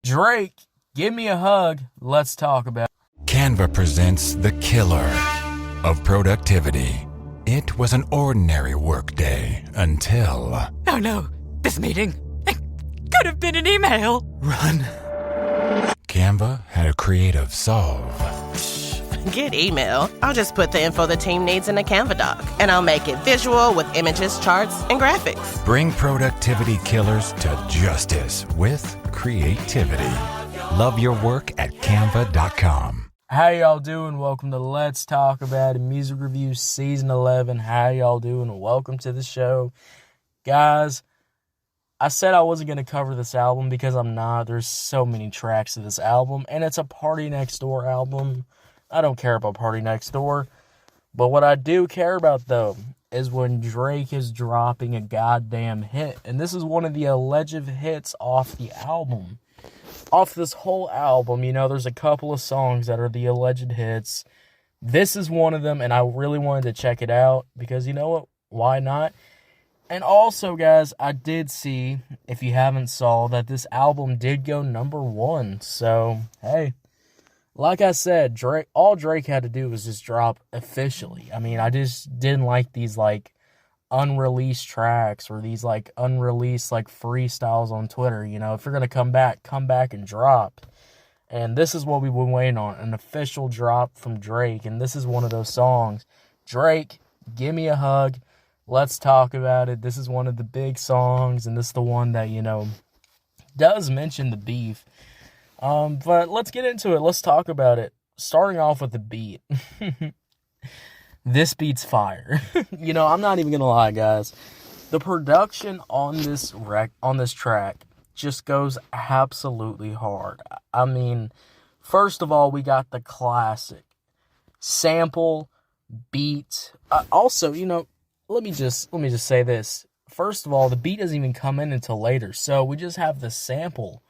Drake, give me a hug. Let's talk about it. Canva presents the killer of productivity. It was an ordinary workday until... Oh no, this meeting, it could have been an email. Run. Canva had a creative solve. Get email. I'll just put the info the team needs in a Canva doc, and I'll make it visual with images, charts, and graphics. Bring productivity killers to justice with creativity. Love your work at canva.com. How y'all doing? Welcome to Let's Talk About It, Music Reviews Season 11. How y'all doing? Welcome to the show. Guys, I said I wasn't going to cover this album because I'm not. There's so many tracks to this album, and it's a partynextdoor album. I don't care about partynextdoor, but what I do care about, though, is when Drake is dropping a goddamn hit, and this is one of the alleged hits off the album. Off this whole album, you know, there's a couple of songs that are the alleged hits. This is one of them, and I really wanted to check it out, because you know what? Why not? And also, guys, I did see, if you haven't saw, that this album did go #1, so, hey. Like I said, all Drake had to do was just drop officially. I mean, I just didn't like these, unreleased tracks or these, unreleased, freestyles on Twitter. You know, if you're going to come back and drop. And this is what we've been waiting on, an official drop from Drake. And this is one of those songs. Drake, give me a hug. Let's talk about it. This is one of the big songs, and this is the one that, you know, does mention the beef. But let's get into it. Let's talk about it. Starting off with the beat. This beat's fire. You know, I'm not even gonna lie, guys. The production on this track just goes absolutely hard. I mean, first of all, we got the classic sample, beat. Also, you know, let me just say this. First of all, the beat doesn't even come in until later, so we just have the sample.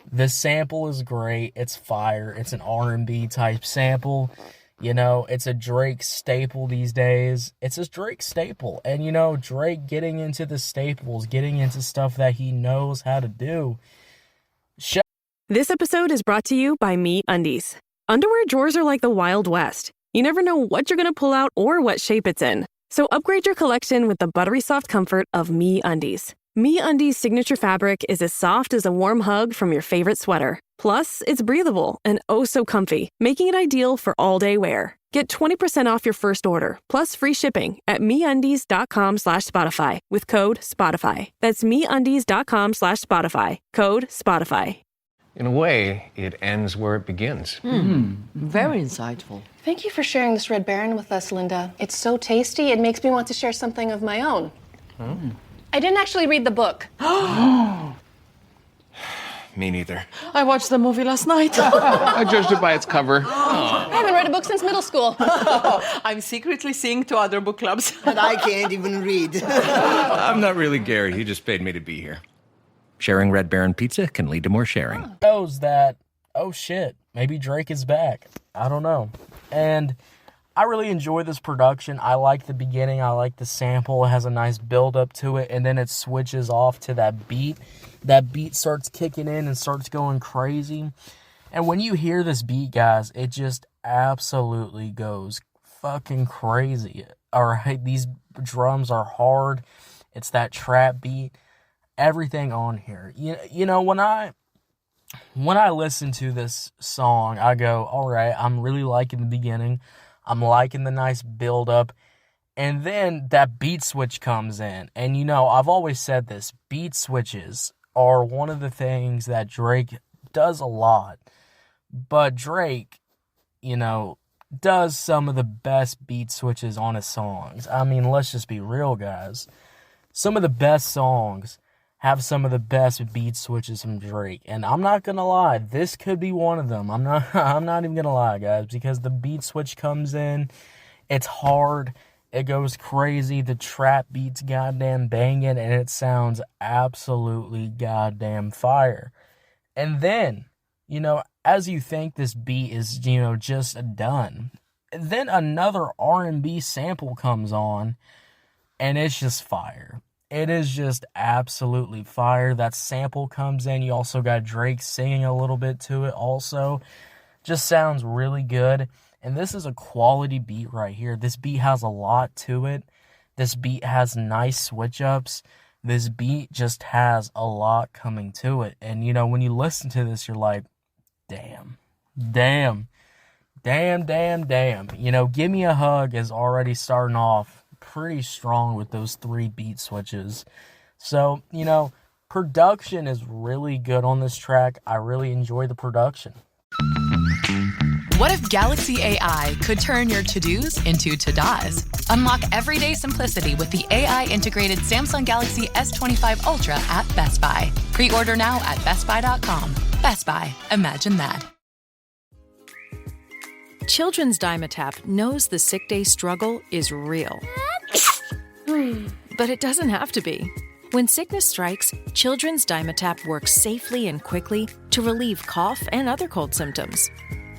The sample is great. It's fire. It's an R&B type sample. You know, it's a Drake staple these days. It's a Drake staple. And, you know, Drake getting into the staples, getting into stuff that he knows how to do. This episode is brought to you by MeUndies. Underwear drawers are like the Wild West. You never know what you're going to pull out or what shape it's in. So upgrade your collection with the buttery soft comfort of MeUndies. MeUndies' signature fabric is as soft as a warm hug from your favorite sweater. Plus, it's breathable and oh so comfy, making it ideal for all-day wear. Get 20% off your first order, plus free shipping at MeUndies.com/Spotify with code SPOTIFY. That's MeUndies.com/Spotify, code SPOTIFY. In a way, it ends where it begins. Very insightful. Thank you for sharing this Red Baron with us, Linda. It's so tasty, it makes me want to share something of my own. I didn't actually read the book. Me neither. I watched the movie last night. I judged it by its cover. I haven't read a book since middle school. I'm secretly seeing 2 other book clubs. And I can't even read. I'm not really Gary. He just paid me to be here. Sharing Red Baron pizza can lead to more sharing. Knows that, oh shit, maybe Drake is back. I don't know. And I really enjoy this production. I like the beginning. I like the sample. It has a nice build up to it. And then it switches off to that beat. That beat starts kicking in and starts going crazy. And when you hear this beat, guys, it just absolutely goes fucking crazy. Alright, these drums are hard. It's that trap beat. Everything on here. You know, when I listen to this song, I go, alright, I'm really liking the beginning. I'm liking the nice build-up, and then that beat switch comes in. And, you know, I've always said this, beat switches are one of the things that Drake does a lot. But Drake, you know, does some of the best beat switches on his songs. I mean, let's just be real, guys. Some of the best songs have some of the best beat switches from Drake. And I'm not going to lie, this could be one of them. I'm not even going to lie, guys, because the beat switch comes in, it's hard, it goes crazy, the trap beat's goddamn banging, and it sounds absolutely goddamn fire. And then, you know, as you think this beat is, you know, just done, then another R&B sample comes on, and it's just fire. It is just absolutely fire. That sample comes in. You also got Drake singing a little bit to it also. Just sounds really good. And this is a quality beat right here. This beat has a lot to it. This beat has nice switch ups. This beat just has a lot coming to it. And, you know, when you listen to this, you're like, damn. You know, Give Me a Hug is already starting off pretty strong with those 3 beat switches. So, you know, production is really good on this track. I really enjoy the production. What if Galaxy AI could turn your to-dos into to-dos? Unlock everyday simplicity with the AI-integrated Samsung Galaxy S25 Ultra at Best Buy. Pre-order now at bestbuy.com. Best Buy. Imagine that. Children's Dimetapp knows the sick day struggle is real. But it doesn't have to be. When sickness strikes, Children's Dimetapp works safely and quickly to relieve cough and other cold symptoms.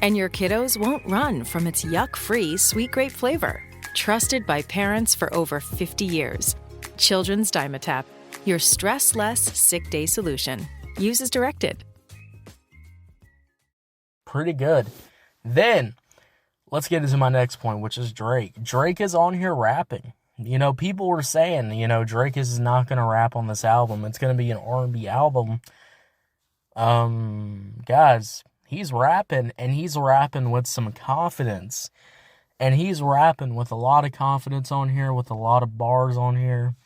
And your kiddos won't run from its yuck-free sweet grape flavor. Trusted by parents for over 50 years. Children's Dimetapp, your stress-less sick day solution. Use as directed. Pretty good. Then, let's get into my next point, which is Drake. Drake is on here rapping. You know, people were saying, you know, Drake is not going to rap on this album. It's going to be an R&B album. Guys, he's rapping, and he's rapping with some confidence. And he's rapping with a lot of confidence on here, with a lot of bars on here.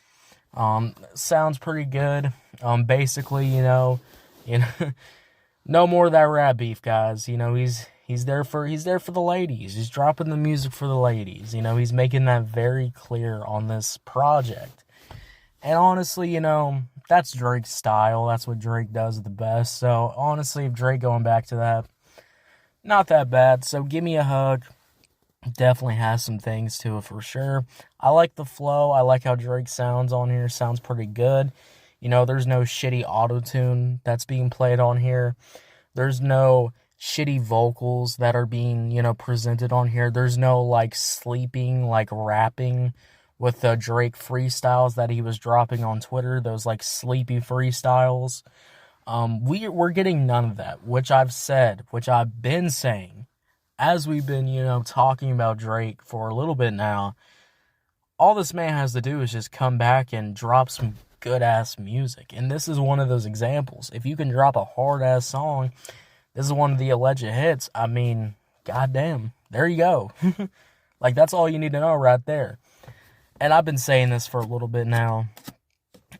Sounds pretty good. Basically, you know, no more of that rap beef, guys. You know, he's there for the ladies. He's dropping the music for the ladies. You know, he's making that very clear on this project. And honestly, you know, that's Drake's style. That's what Drake does the best. So honestly, if Drake going back to that, not that bad. So Give Me a Hug definitely has some things to it for sure. I like the flow. I like how Drake sounds on here. Sounds pretty good. You know, there's no shitty auto-tune that's being played on here. There's no shitty vocals that are being, you know, presented on here. There's no, like, sleeping, like, rapping with the Drake freestyles that he was dropping on Twitter. Those, like, sleepy freestyles. We're getting none of that, which I've been saying, as we've been, you know, talking about Drake for a little bit now. All this man has to do is just come back and drop some good-ass music. And this is one of those examples. If you can drop a hard-ass song, this is one of the alleged hits. I mean, goddamn, there you go. Like, that's all you need to know right there. And I've been saying this for a little bit now,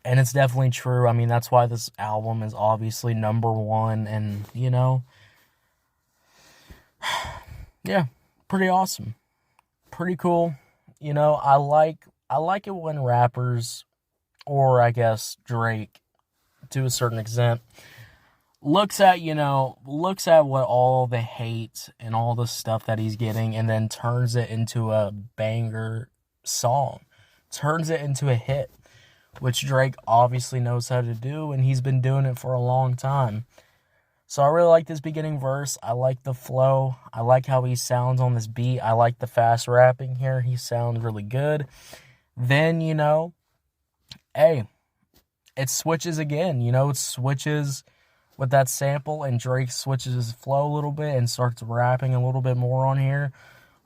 and it's definitely true. I mean, that's why this album is obviously #1, and, you know, yeah, pretty awesome. Pretty cool. You know, I like it when rappers, or I guess Drake, to a certain extent, looks at what all the hate and all the stuff that he's getting, and then turns it into a banger song. Turns it into a hit, which Drake obviously knows how to do, and he's been doing it for a long time. So I really like this beginning verse. I like the flow. I like how he sounds on this beat. I like the fast rapping here. He sounds really good. Then, you know, hey, it switches again. You know, it switches with that sample, and Drake switches his flow a little bit and starts rapping a little bit more on here.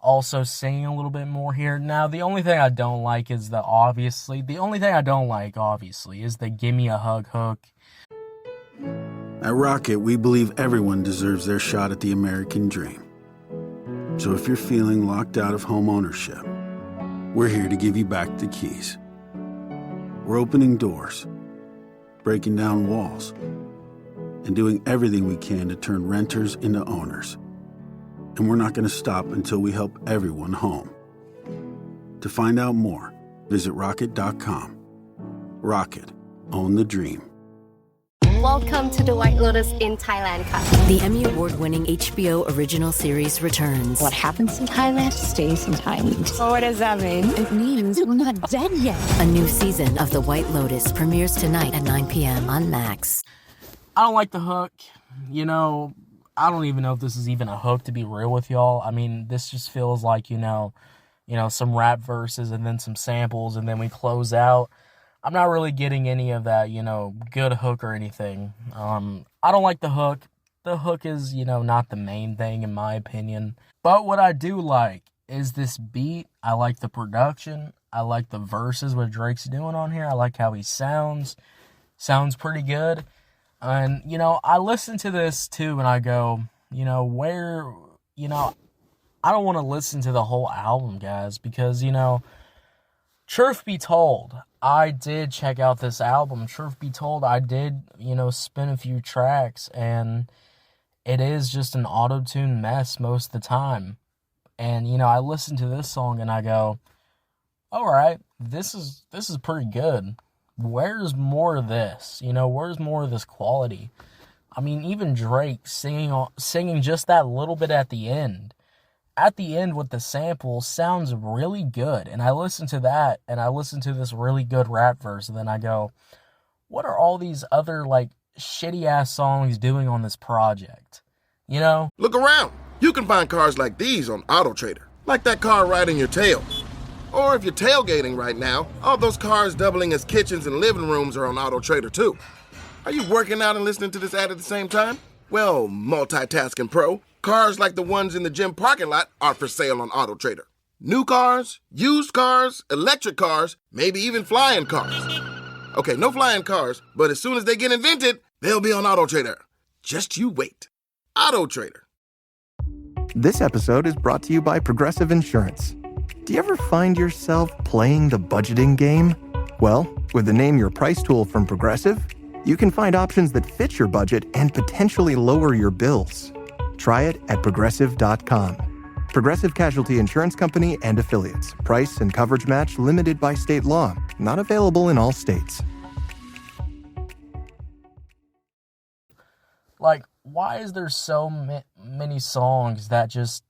Also singing a little bit more here. Now, the only thing I don't like is the Give Me a Hug hook. At Rocket, we believe everyone deserves their shot at the American dream. So if you're feeling locked out of home ownership, we're here to give you back the keys. We're opening doors, breaking down walls, and doing everything we can to turn renters into owners. And we're not going to stop until we help everyone home. To find out more, visit rocket.com. Rocket, own the dream. Welcome to the White Lotus in Thailand. The Emmy Award-winning HBO original series returns. What happens in Thailand stays in Thailand. So what does that mean? It means we're not dead yet. A new season of The White Lotus premieres tonight at 9 p.m. on Max. I don't like the hook. You know, I don't even know if this is even a hook, to be real with y'all. I mean, this just feels like, you know, some rap verses and then some samples, and then we close out. I'm not really getting any of that, good hook or anything. I don't like the hook. The hook is, not the main thing in my opinion. But what I do like is this beat. I like the production. I like the verses, what Drake's doing on here. I like how he sounds. Sounds pretty good. And, I listen to this too and I go, where, I don't want to listen to the whole album, guys, because, truth be told, I did check out this album. Truth be told, I did, spin a few tracks, and it is just an auto-tune mess most of the time. And, I listen to this song and I go, all right, this is pretty good. Where's more of this? Where's more of this quality? I mean, even Drake singing just that little bit at the end with the sample sounds really good. And I listen to that, and I listen to this really good rap verse, and then I go, what are all these other, shitty-ass songs doing on this project? Look around. You can find cars like these on AutoTrader, like that car riding your tail. Or if you're tailgating right now, all those cars doubling as kitchens and living rooms are on AutoTrader too. Are you working out and listening to this ad at the same time? Well, multitasking pro, cars like the ones in the gym parking lot are for sale on AutoTrader. New cars, used cars, electric cars, maybe even flying cars. Okay, no flying cars, but as soon as they get invented, they'll be on AutoTrader. Just you wait. AutoTrader. This episode is brought to you by Progressive Insurance. Do you ever find yourself playing the budgeting game? Well, with the Name Your Price tool from Progressive, you can find options that fit your budget and potentially lower your bills. Try it at Progressive.com. Progressive Casualty Insurance Company and Affiliates. Price and coverage match limited by state law. Not available in all states. Why is there so many songs that just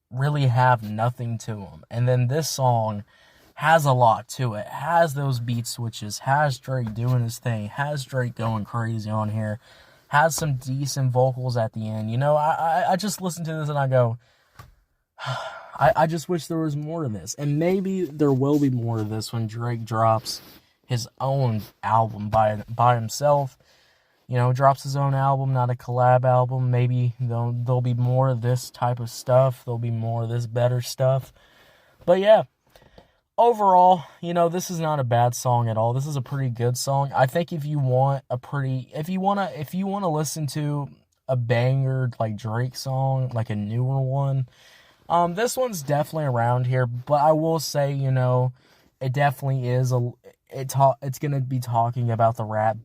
really have nothing to them? And then this song has a lot to it. Has those beat switches. Has Drake doing his thing. Has Drake going crazy on here. Has some decent vocals at the end. I just listen to this and I go, I just wish there was more of this. And maybe there will be more of this when Drake drops his own album by himself. Drops his own album, not a collab album. Maybe there'll be more of this type of stuff. There'll be more of this better stuff. But yeah, overall, this is not a bad song at all. This is a pretty good song. I think if you want to listen to a banger like Drake song, like a newer one, this one's definitely around here. But I will say, it definitely is it's gonna be talking about the rap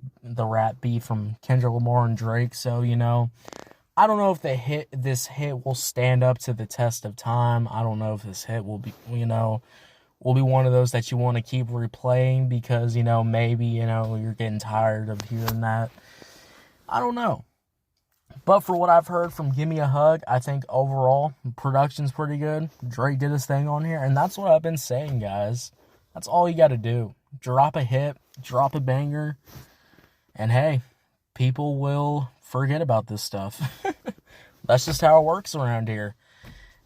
beef from Kendrick Lamar and Drake. So I don't know if this hit will stand up to the test of time. I don't know if this hit will be will be one of those that you want to keep replaying because maybe you're getting tired of hearing that. I don't know. But for what I've heard from Gimme a Hug, I think overall production's pretty good. Drake did his thing on here, and that's what I've been saying, guys. That's all you got to do. Drop a hit, drop a banger, and hey, people will forget about this stuff. That's just how it works around here.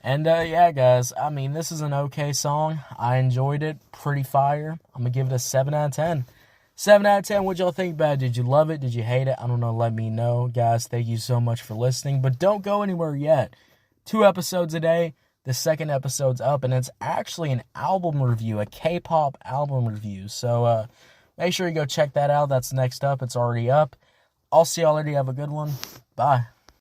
And yeah, guys, I mean, this is an okay song. I enjoyed it. Pretty fire. I'm going to give it a 7 out of 10. 7 out of 10, what y'all think about it? Did you love it? Did you hate it? I don't know. Let me know. Guys, thank you so much for listening. But don't go anywhere yet. 2 episodes a day. The second episode's up, and it's actually an album review, a K-pop album review. So make sure you go check that out. That's next up. It's already up. I'll see y'all later. Have a good one. Bye.